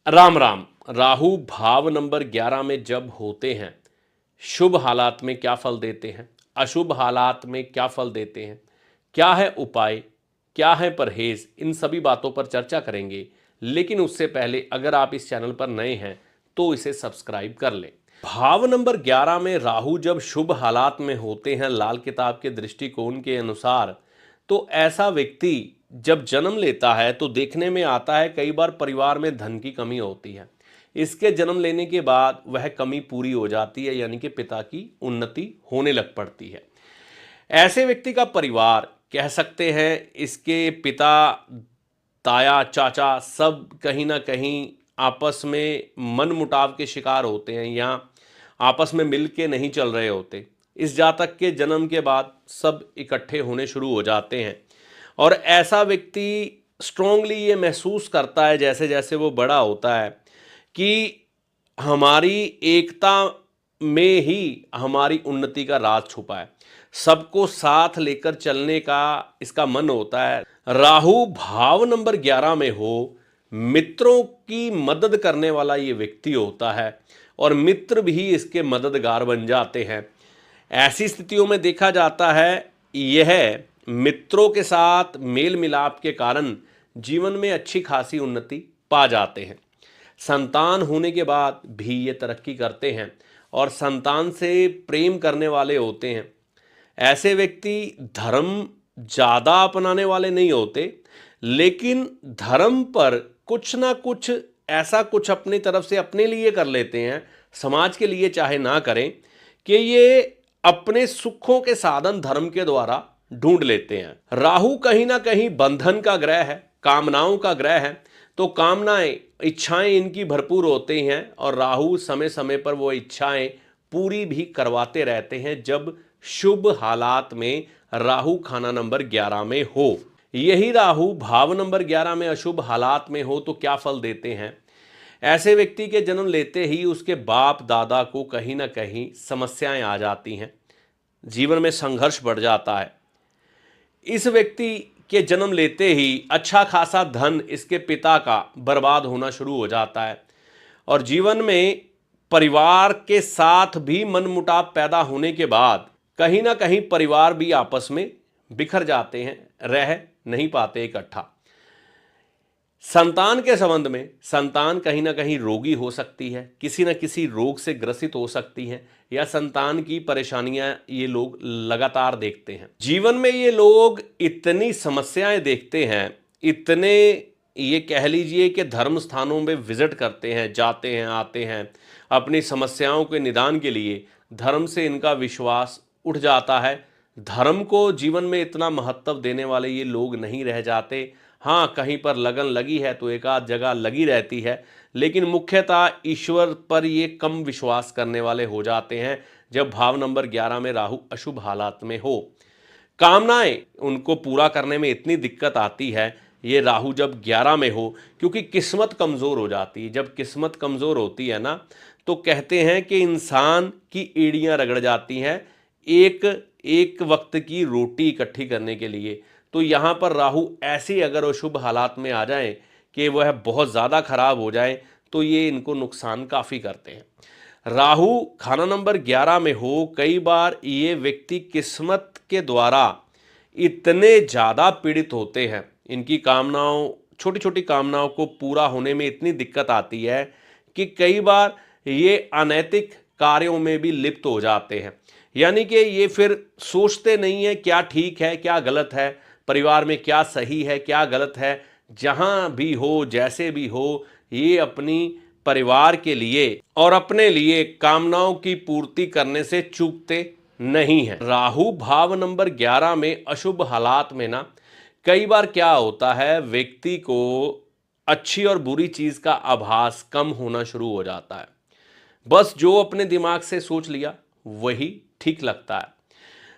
राम राम। राहु भाव नंबर 11 में जब होते हैं, शुभ हालात में क्या फल देते हैं, अशुभ हालात में क्या फल देते हैं, क्या है उपाय, क्या है परहेज, इन सभी बातों पर चर्चा करेंगे। लेकिन उससे पहले अगर आप इस चैनल पर नए हैं तो इसे सब्सक्राइब कर लें। भाव नंबर 11 में राहु जब शुभ हालात में होते हैं लाल किताब के दृष्टिकोण के अनुसार, तो ऐसा व्यक्ति जब जन्म लेता है तो देखने में आता है कई बार परिवार में धन की कमी होती है। इसके जन्म लेने के बाद वह कमी पूरी हो जाती है, यानी कि पिता की उन्नति होने लग पड़ती है। ऐसे व्यक्ति का परिवार कह सकते हैं, इसके पिता, ताया, चाचा सब कहीं ना कहीं आपस में मनमुटाव के शिकार होते हैं या आपस में मिल के नहीं चल रहे होते। इस जातक के जन्म के बाद सब इकट्ठे होने शुरू हो जाते हैं और ऐसा व्यक्ति स्ट्रोंगली ये महसूस करता है जैसे जैसे वो बड़ा होता है कि हमारी एकता में ही हमारी उन्नति का राज छुपा है। सबको साथ लेकर चलने का इसका मन होता है। राहु भाव नंबर 11 में हो, मित्रों की मदद करने वाला ये व्यक्ति होता है और मित्र भी इसके मददगार बन जाते हैं। ऐसी स्थितियों में देखा जाता है यह मित्रों के साथ मेल मिलाप के कारण जीवन में अच्छी खासी उन्नति पा जाते हैं। संतान होने के बाद भी ये तरक्की करते हैं और संतान से प्रेम करने वाले होते हैं। ऐसे व्यक्ति धर्म ज़्यादा अपनाने वाले नहीं होते, लेकिन धर्म पर कुछ ना कुछ ऐसा कुछ अपनी तरफ से अपने लिए कर लेते हैं, समाज के लिए चाहे ना करें, कि ये अपने सुखों के साधन धर्म के द्वारा ढूंढ लेते हैं। राहु कहीं ना कहीं बंधन का ग्रह है, कामनाओं का ग्रह है, तो कामनाएं, इच्छाएं इनकी भरपूर होती हैं और राहु समय समय पर वो इच्छाएं पूरी भी करवाते रहते हैं जब शुभ हालात में राहु खाना नंबर 11 में हो। यही राहु भाव नंबर 11 में अशुभ हालात में हो तो क्या फल देते हैं। ऐसे व्यक्ति के जन्म लेते ही उसके बाप दादा को कहीं ना कहीं समस्याएं आ जाती हैं, जीवन में संघर्ष बढ़ जाता है। इस व्यक्ति के जन्म लेते ही अच्छा खासा धन इसके पिता का बर्बाद होना शुरू हो जाता है और जीवन में परिवार के साथ भी मनमुटाव पैदा होने के बाद कहीं ना कहीं परिवार भी आपस में बिखर जाते हैं, रह नहीं पाते इकट्ठा। संतान के संबंध में संतान कहीं ना कहीं रोगी हो सकती है, किसी न किसी रोग से ग्रसित हो सकती है या संतान की परेशानियां ये लोग लगातार देखते हैं। जीवन में ये लोग इतनी समस्याएं देखते हैं, इतने ये कह लीजिए कि धर्म स्थानों में विजिट करते हैं, जाते हैं, आते हैं अपनी समस्याओं के निदान के लिए। धर्म से इनका विश्वास उठ जाता है। धर्म को जीवन में इतना महत्व देने वाले ये लोग नहीं रह जाते। हाँ, कहीं पर लगन लगी है तो एक आध जगह लगी रहती है, लेकिन मुख्यतः ईश्वर पर ये कम विश्वास करने वाले हो जाते हैं जब भाव नंबर 11 में राहु अशुभ हालात में हो। कामनाएं उनको पूरा करने में इतनी दिक्कत आती है ये राहु जब 11 में हो, क्योंकि किस्मत कमज़ोर हो जाती है। जब किस्मत कमज़ोर होती है ना, तो कहते हैं कि इंसान की एड़ियाँ रगड़ जाती हैं एक एक वक्त की रोटी इकट्ठी करने के लिए। तो यहाँ पर राहु ऐसे अगर अशुभ हालात में आ जाएं कि वह बहुत ज़्यादा खराब हो जाए तो ये इनको नुकसान काफ़ी करते हैं। राहु खाना नंबर 11 में हो, कई बार ये व्यक्ति किस्मत के द्वारा इतने ज़्यादा पीड़ित होते हैं, इनकी कामनाओं, छोटी छोटी कामनाओं को पूरा होने में इतनी दिक्कत आती है कि कई बार ये अनैतिक कार्यों में भी लिप्त हो जाते हैं। यानी कि ये फिर सोचते नहीं है क्या ठीक है क्या गलत है, परिवार में क्या सही है क्या गलत है। जहाँ भी हो, जैसे भी हो, ये अपनी परिवार के लिए और अपने लिए कामनाओं की पूर्ति करने से चूकते नहीं हैं। राहु भाव नंबर 11 में अशुभ हालात में ना, कई बार क्या होता है, व्यक्ति को अच्छी और बुरी चीज़ का आभास कम होना शुरू हो जाता है। बस जो अपने दिमाग से सोच लिया वही ठीक लगता है।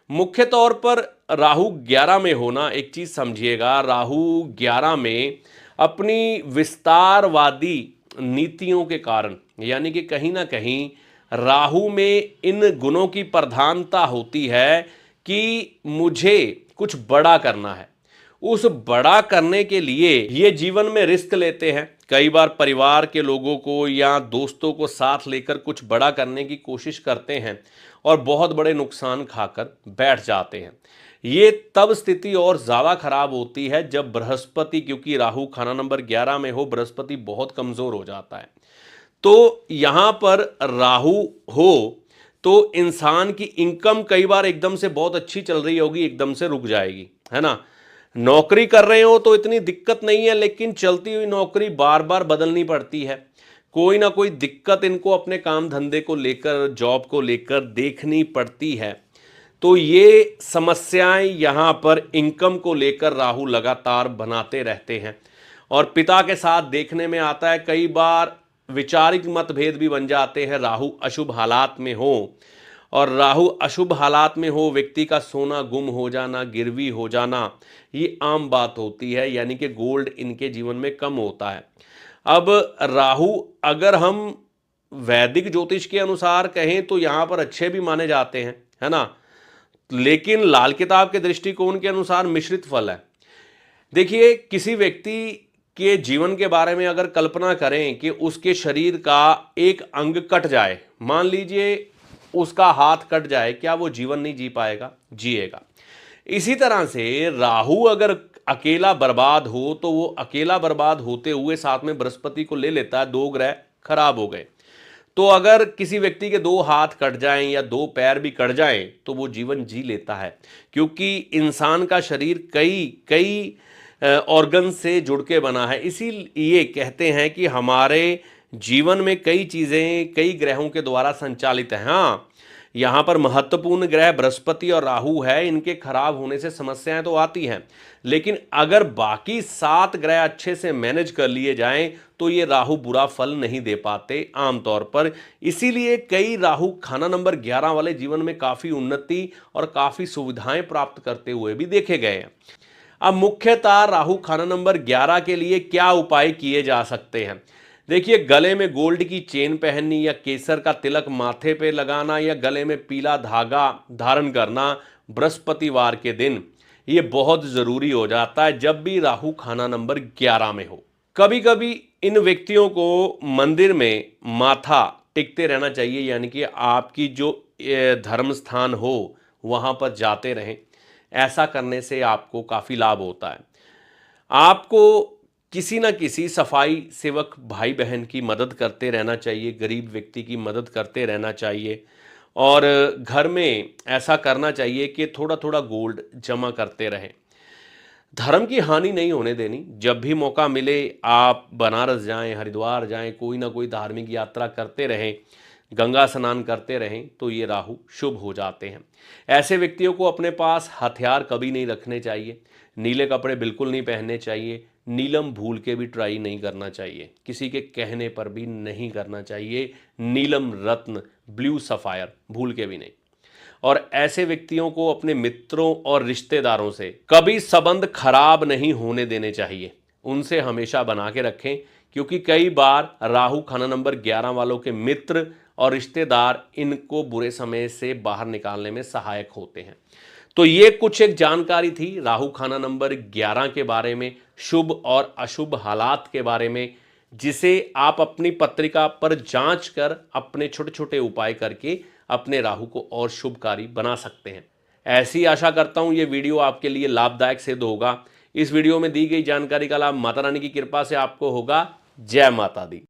मुख्य तौर पर राहु 11 में होना, एक चीज़ समझिएगा, राहु 11 में अपनी विस्तारवादी नीतियों के कारण, यानी कि कहीं ना कहीं राहु में इन गुणों की प्रधानता होती है कि मुझे कुछ बड़ा करना है। उस बड़ा करने के लिए ये जीवन में रिस्क लेते हैं, कई बार परिवार के लोगों को या दोस्तों को साथ लेकर कुछ बड़ा करने की कोशिश करते हैं और बहुत बड़े नुकसान खाकर बैठ जाते हैं। ये तब स्थिति और ज़्यादा खराब होती है जब बृहस्पति, क्योंकि राहु खाना नंबर 11 में हो, बृहस्पति बहुत कमज़ोर हो जाता है। तो यहाँ पर राहु हो तो इंसान की इनकम कई बार एकदम से बहुत अच्छी चल रही होगी, एकदम से रुक जाएगी, है ना। नौकरी कर रहे हो तो इतनी दिक्कत नहीं है, लेकिन चलती हुई नौकरी बार बार बदलनी पड़ती है। कोई ना कोई दिक्कत इनको अपने काम धंधे को लेकर, जॉब को लेकर देखनी पड़ती है। तो ये समस्याएं यहाँ पर इनकम को लेकर राहु लगातार बनाते रहते हैं। और पिता के साथ देखने में आता है कई बार वैचारिक मतभेद भी बन जाते हैं राहु अशुभ हालात में हो। और राहु अशुभ हालात में हो, व्यक्ति का सोना गुम हो जाना, गिरवी हो जाना, ये आम बात होती है, यानी कि गोल्ड इनके जीवन में कम होता है। अब राहु अगर हम वैदिक ज्योतिष के अनुसार कहें तो यहाँ पर अच्छे भी माने जाते हैं, है ना, लेकिन लाल किताब के दृष्टिकोण के अनुसार मिश्रित फल है। देखिए, किसी व्यक्ति के जीवन के बारे में अगर कल्पना करें कि उसके शरीर का एक अंग कट जाए, मान लीजिए उसका हाथ कट जाए, क्या वो जीवन नहीं जी पाएगा? जिएगा। इसी तरह से राहु अगर अकेला बर्बाद हो तो वो अकेला बर्बाद होते हुए साथ में बृहस्पति को ले लेता है, 2 ग्रह खराब हो गए। तो अगर किसी व्यक्ति के 2 हाथ कट जाएं या 2 पैर भी कट जाएं तो वो जीवन जी लेता है, क्योंकि इंसान का शरीर कई ऑर्गन से जुड़ के बना है। इसीलिए कहते हैं कि हमारे जीवन में कई चीज़ें कई ग्रहों के द्वारा संचालित हैं। हाँ, यहाँ पर महत्वपूर्ण ग्रह बृहस्पति और राहु है, इनके खराब होने से समस्याएं तो आती हैं, लेकिन अगर बाकी 7 ग्रह अच्छे से मैनेज कर लिए जाएं तो ये राहु बुरा फल नहीं दे पाते आमतौर पर। इसीलिए कई राहु खाना नंबर 11 वाले जीवन में काफ़ी उन्नति और काफ़ी सुविधाएं प्राप्त करते हुए भी देखे गए हैं। अब मुख्यतः राहु खाना नंबर 11 के लिए क्या उपाय किए जा सकते हैं? देखिए, गले में गोल्ड की चेन पहननी या केसर का तिलक माथे पे लगाना या गले में पीला धागा धारण करना बृहस्पतिवार के दिन, ये बहुत ज़रूरी हो जाता है जब भी राहु खाना नंबर 11 में हो। कभी कभी इन व्यक्तियों को मंदिर में माथा टेकते रहना चाहिए, यानी कि आपकी जो धर्म स्थान हो वहाँ पर जाते रहें। ऐसा करने से आपको काफ़ी लाभ होता है। आपको किसी न किसी सफाई सेवक भाई बहन की मदद करते रहना चाहिए, गरीब व्यक्ति की मदद करते रहना चाहिए, और घर में ऐसा करना चाहिए कि थोड़ा थोड़ा गोल्ड जमा करते रहें। धर्म की हानि नहीं होने देनी। जब भी मौका मिले आप बनारस जाएं, हरिद्वार जाएं, कोई ना कोई धार्मिक यात्रा करते रहें, गंगा स्नान करते रहें, तो ये राहु शुभ हो जाते हैं। ऐसे व्यक्तियों को अपने पास हथियार कभी नहीं रखने चाहिए, नीले कपड़े बिल्कुल नहीं पहनने चाहिए, नीलम भूल के भी ट्राई नहीं करना चाहिए, किसी के कहने पर भी नहीं करना चाहिए, नीलम रत्न ब्लू सफायर भूल के भी नहीं। और ऐसे व्यक्तियों को अपने मित्रों और रिश्तेदारों से कभी संबंध खराब नहीं होने देने चाहिए, उनसे हमेशा बना के रखें, क्योंकि कई बार राहु खाना नंबर 11 वालों के मित्र और रिश्तेदार इनको बुरे समय से बाहर निकालने में सहायक होते हैं। तो ये कुछ एक जानकारी थी राहु खाना नंबर 11 के बारे में, शुभ और अशुभ हालात के बारे में, जिसे आप अपनी पत्रिका पर जांच कर अपने छोटे छोटे उपाय करके अपने राहु को और शुभकारी बना सकते हैं। ऐसी आशा करता हूं ये वीडियो आपके लिए लाभदायक सिद्ध होगा। इस वीडियो में दी गई जानकारी का लाभ माता रानी की कृपा से आपको होगा। जय माता दी।